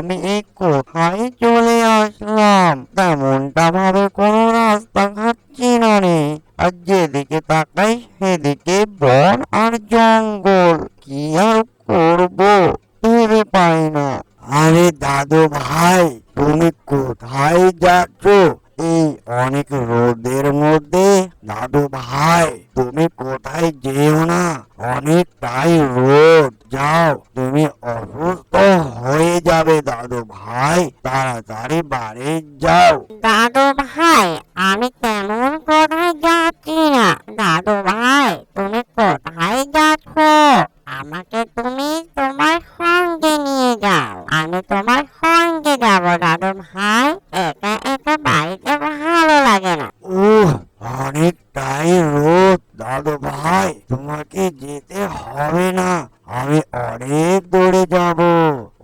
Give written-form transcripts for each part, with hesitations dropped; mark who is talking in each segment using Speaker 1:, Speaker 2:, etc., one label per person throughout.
Speaker 1: আমি এই কোথায় চলে আসলাম? তেমনটা ভাবে কোনো রাস্তাঘাট চেনা নেই। আর যেদিকে তাকাই সেদিকে বন আর জঙ্গল। কি আর করব ভেবে পাই না। আরে দাদু ভাই, তুমি কোথায় যাচ্ছ এই অনেক রোদের মধ্যে? দাদু ভাই, তুমি কোথায় যেও না, অনেকটাই রোদ। যাও, তুমি অসুস্থ হয়ে যাবে দাদু ভাই, তাড়াতাড়ি বাড়ি যাও।
Speaker 2: দাদু ভাই, আমি তেমন কোথায় যাচ্ছি না। দাদু ভাই, তুমি কোথায় যাচ্ছ? আমাকে তুমি তোমার সঙ্গে নিয়ে যাও। আমি তোমার সঙ্গে যাব দাদু ভাই। একা একা বাড়িতে ভালো লাগে না।
Speaker 1: উহ, অনেকটাই রোদ দাদু ভাই, তোমাকে যেতে হবে না। আমি অনেক দূরে যাব,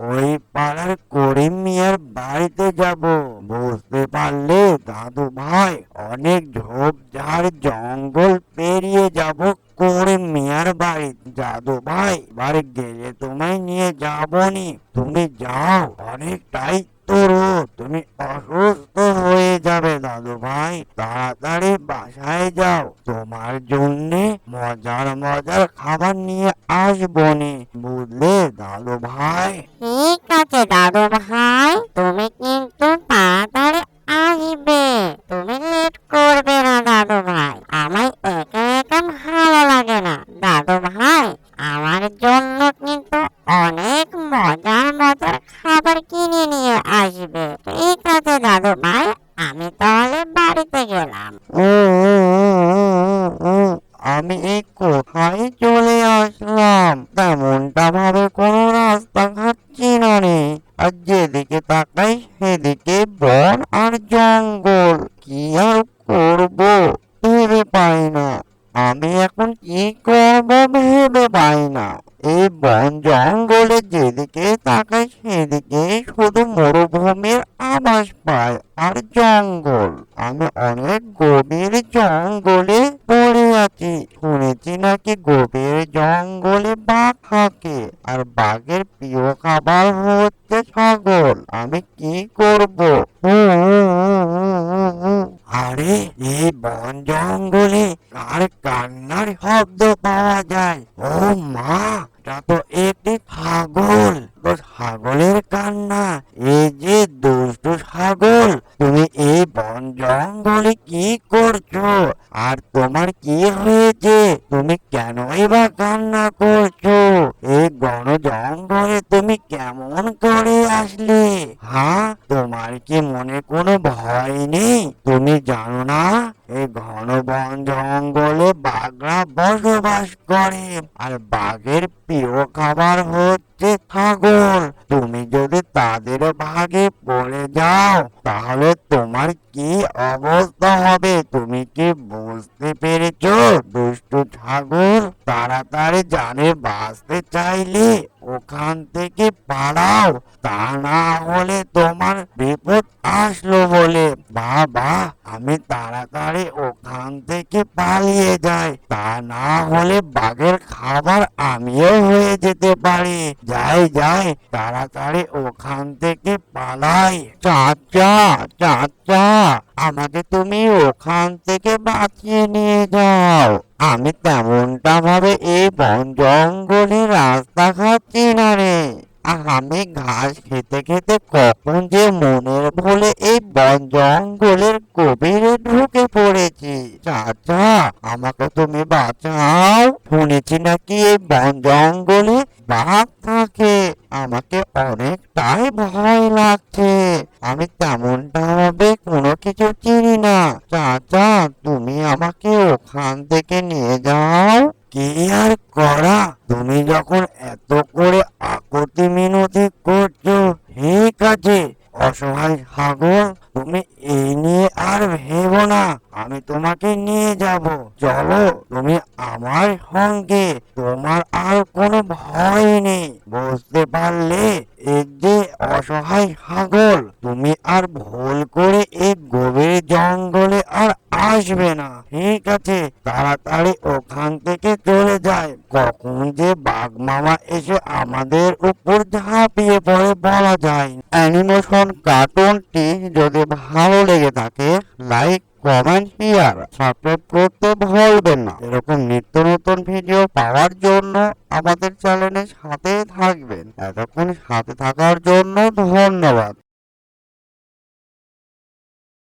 Speaker 1: ওই পাড়ার করিম মিয়ার বাড়িতে যাব। বুঝতে পারলে দাদু ভাই, অনেক ঝোপঝাড় জঙ্গল পেরিয়ে যাব করিম মিয়ার বাড়ি। দাদু ভাই, বাড়ি গেলে তোমায় নিয়ে যাবনি, তুমি যাও, অনেকটাই তোরো, তুমি অসুস্থ হয়ে যাবে দাদু ভাই, তাড়াতাড়ি বাসায় যাও। তোমার জন্যে মজার মজার খাবার নিয়ে আসবনি, বুঝলে দাদু ভাই?
Speaker 2: ঠিক আছে দাদু ভাই, তুমি কিন্তু তাড়াতাড়ি আসবে। তুমি লেট করবে না দাদু ভাই। আমার একা একা ভালো লাগে না দাদু ভাই। আমার জন্য কিন্তু অনেক মজার মজার খাবার কিনে নিয়ে আসবে। ঠিক আছে দাদু ভাই, আমি তাহলে বাড়িতে গেলাম।
Speaker 1: আমি এই কোথায় চলে আসলাম? তেমনটা ভাবে কোনো রাস্তাঘাট চেনা নেই। আর যেদিকে তাকাই সেদিকে বন আর জঙ্গল। কি আর করব ভেবে পাই না। আমি এখন কি করব ভেবে পাই না। এই বন জঙ্গলে যেদিকে তাকাই সেদিকে শুধু মরুভূমির আভাস পাই আর জঙ্গল। আমি অনেক গভীর জঙ্গলে পড়ে আছি। শুনেছি নাকি গভীর জঙ্গলে বাঘ থাকে, আর বাঘের প্রিয় খাবার হচ্ছে ছাগল। আমি কি করব? আরে, এই বন জঙ্গলে কার কান্নার শব্দ পাওয়া যায়? ও মা, এটা তো একটি ছাগল। তো ছাগলের কান্না। এই যে দুষ্টু ছাগল, তুমি এই বন জঙ্গলে কি করছো? আর তোমার কি হয়েছে? তুমি কেনই বা কান্না করছো? এই বন জঙ্গলে তুমি কেমন করে আসলে? হ্যাঁ, তোমার কি মনে কোনো ভয় নেই? তুমি জানো না এই ঘন বন জঙ্গলে বাঘরা বসবাস করে, আর বাঘের প্রিয় খাবার হচ্ছে ছাগল। তুমি যদি তাদের ভাগে পড়ে যাও তাহলে তোমার কি অবস্থা হবে তুমি কি বুঝতে পেরেছো দুষ্টু ছাগল? তাড়াতাড়ি জানে বাঁচতে চাইলে ওখান থেকে পালাও, তা না হলে তোমার বিপদ আসলো বলে। বাবা, আমি তাড়াতাড়ি ওখান থেকে পালিয়ে যাই, তা না হলে বাঘের খাবার আমিও হয়ে যেতে পারি। যাই যাই, তাড়াতাড়ি ওখান থেকে পালাই। চাচা, চাচা, আমাকে তুমি ওখান থেকে বাঁচিয়ে নিয়ে যাও। আমি তেমনটা ভাবে এই বন জঙ্গলে রাস্তাঘাট চেনা নেই। আমি ঘাস খেতে খেতে কখন যে মনের ভুলে এই বন জঙ্গলের গভীরে ঢুকে পড়েছি। চাচা, আমাকে তুমি বাঁচাও। শুনেছি নাকি এই বন জঙ্গলে বাঘ থাকে, আমাকে অনেকটাই ভয় লাগছে। আমি তেমনটা ভাবে কোনো কিছু চিনি না। চাচা, তুমি আমাকে ওখান থেকে নিয়ে যাও। কি আর করা, তুমি যখন এত করে আকুতি মিনতি করছো, ঠিক আছে অসহায় ছাগল, তুমি এই নিয়ে আর ভেবো না, আমি তোমাকে নিয়ে যাব। চলো তুমি আমার সঙ্গে, তোমার আর কোনো ভয় নেই। বুঝতে পারলে? এই যে অসহায় ছাগল, তুমি আর ভুল করে এই গভীর জঙ্গলে আর আসবে না, ঠিক আছে? তাড়াতাড়ি ওখান থেকে চলে যায়, কখন যে বাঘ মামা এসে আমাদের উপর ঝাঁপিয়ে পড়ে বলা যায়। অ্যানিমেশন কার্টুনটি যদি ভালো লেগে থাকে, লাইক, কমেন্ট, শেয়ার, সাবস্ক্রাইব করতে ভুলবেন না। এরকম নিত্য নতুন ভিডিও পাওয়ার জন্য আমাদের চ্যানেলের সাথে থাকবেন। এতক্ষণ সাথে থাকার জন্য ধন্যবাদ।